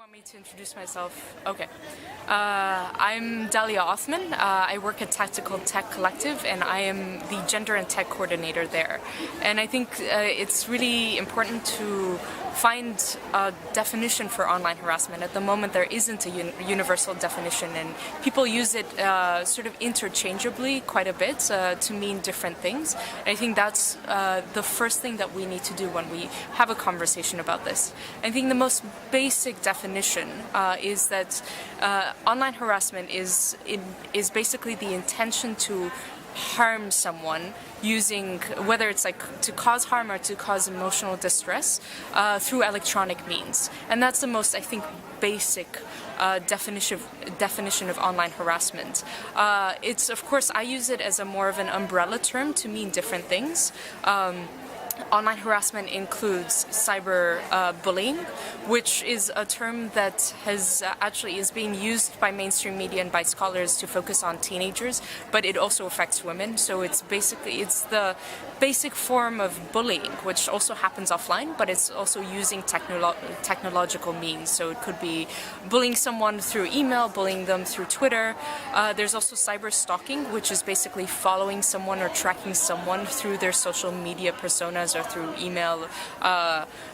Want me to introduce myself? Okay. I'm Dalia Othman. I work at Tactical Tech Collective, and I am the gender and tech coordinator there. And I think it's really important to find a definition for online harassment. At the moment, there isn't a universal definition, and people use it sort of interchangeably quite a bit to mean different things. And I think that's the first thing that we need to do when we have a conversation about this. I think the most basic definition is that online harassment is basically the intention to harm someone using, whether it's like to cause harm or to cause emotional distress through electronic means. And that's the most, I think, basic definition of online harassment. It's, of course, I use it as a more of an umbrella term to mean different things. Online harassment includes cyber bullying, which is a term that has actually is being used by mainstream media and by scholars to focus on teenagers, but it also affects women. So it's the basic form of bullying, which also happens offline, but it's also using technological means. So it could be bullying someone through email, bullying them through Twitter. There's also cyber stalking, which is basically following someone or tracking someone through their social media personas or through email,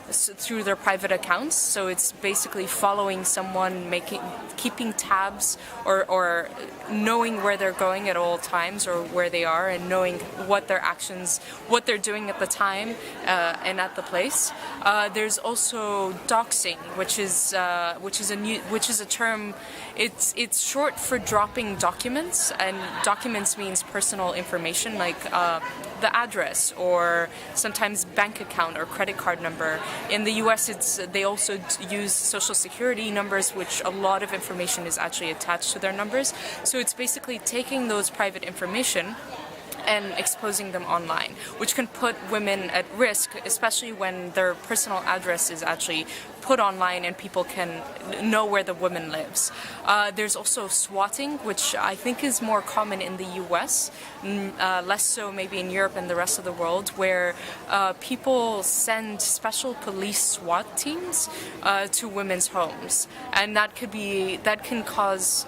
through their private accounts. So it's basically following someone, keeping tabs or knowing where they're going at all times or where they are, and knowing what their actions, what they're doing at the time and at the place. There's also doxing, which is a term. It's short for dropping documents, and documents means personal information like the address or sometimes bank account or credit card number. In the US, they also use social security numbers, which a lot of information is actually attached to their numbers. So it's basically taking those private information and exposing them online, which can put women at risk, especially when their personal address is actually put online and people can know where the woman lives. There's also swatting, which I think is more common in the US, less so maybe in Europe and the rest of the world, where people send special police SWAT teams to women's homes, and that can cause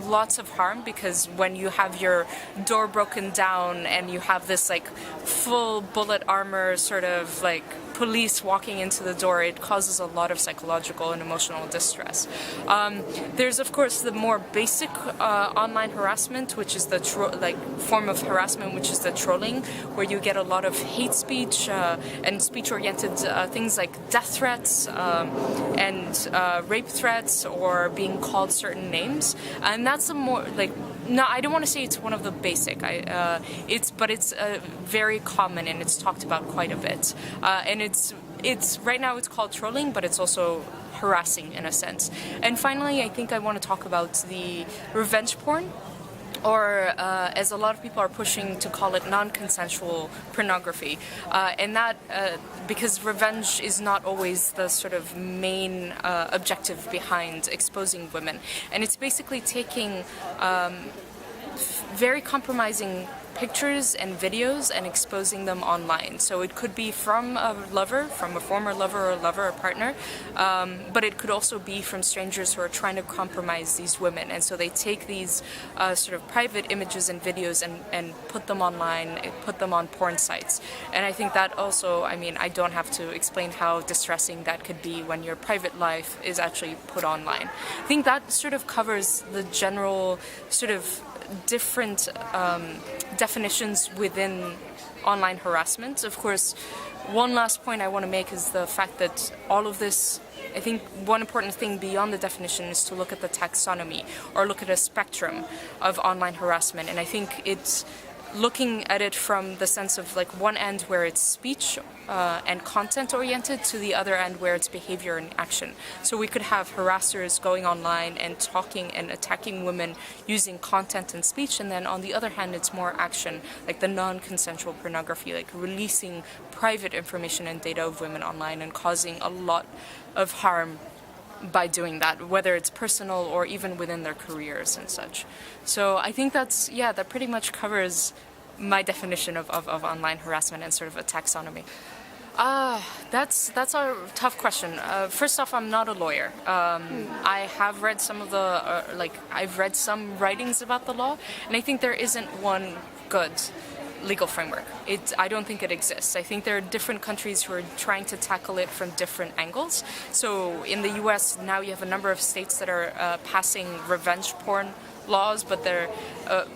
lots of harm, because when you have your door broken down and you have this like full bullet armor sort of like police walking into the door, it causes a lot of psychological and emotional distress. There's of course the more basic online harassment, which is the form of harassment, which is the trolling, where you get a lot of hate speech and speech-oriented things like death threats and rape threats or being called certain names, and that's a more like. No, I don't want to say it's one of the basic. It's very common, and it's talked about quite a bit. And it's right now it's called trolling, but it's also harassing in a sense. And finally, I think I want to talk about the revenge porn, or as a lot of people are pushing to call it, non-consensual pornography. And that, because revenge is not always the sort of main objective behind exposing women. And it's basically taking very compromising pictures and videos and exposing them online. So it could be from a lover, from a former lover or partner, but it could also be from strangers who are trying to compromise these women. And so they take these sort of private images and videos and put them online, put them on porn sites. And I think that also, I mean, I don't have to explain how distressing that could be when your private life is actually put online. I think that sort of covers the general sort of different definitions within online harassment. Of course, one last point I want to make is the fact that all of this, I think one important thing beyond the definition is to look at the taxonomy, or look at a spectrum of online harassment. And I think it's looking at it from the sense of like one end where it's speech and content oriented, to the other end where it's behavior and action. So we could have harassers going online and talking and attacking women using content and speech, and then on the other hand it's more action, like the non-consensual pornography, like releasing private information and data of women online and causing a lot of harm by doing that, whether it's personal or even within their careers and such. So I think that pretty much covers my definition of online harassment and sort of a taxonomy. That's a tough question. First off, I'm not a lawyer. I have read some of the I've read some writings about the law, and I think there isn't one good legal framework. I don't think it exists. I think there are different countries who are trying to tackle it from different angles. So in the U.S. now you have a number of states that are passing revenge porn laws, but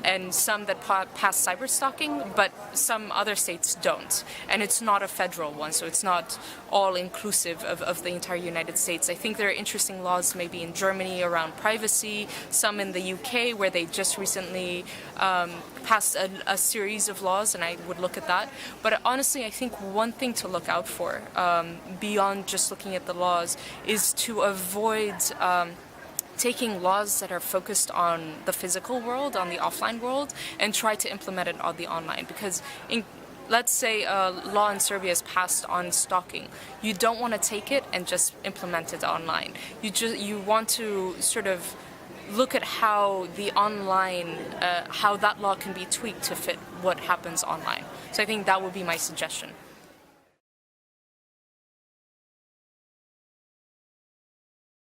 and some that pass cyber stalking, but some other states don't. And it's not a federal one, so it's not all inclusive of the entire United States. I think there are interesting laws maybe in Germany around privacy, some in the UK where they just recently passed a series of laws, and I would look at that. But honestly, I think one thing to look out for, beyond just looking at the laws, is to avoid taking laws that are focused on the physical world, on the offline world, and try to implement it on the online. Because let's say a law in Serbia is passed on stalking. You don't want to take it and just implement it online. You want to sort of look at how the online, how that law can be tweaked to fit what happens online. So I think that would be my suggestion.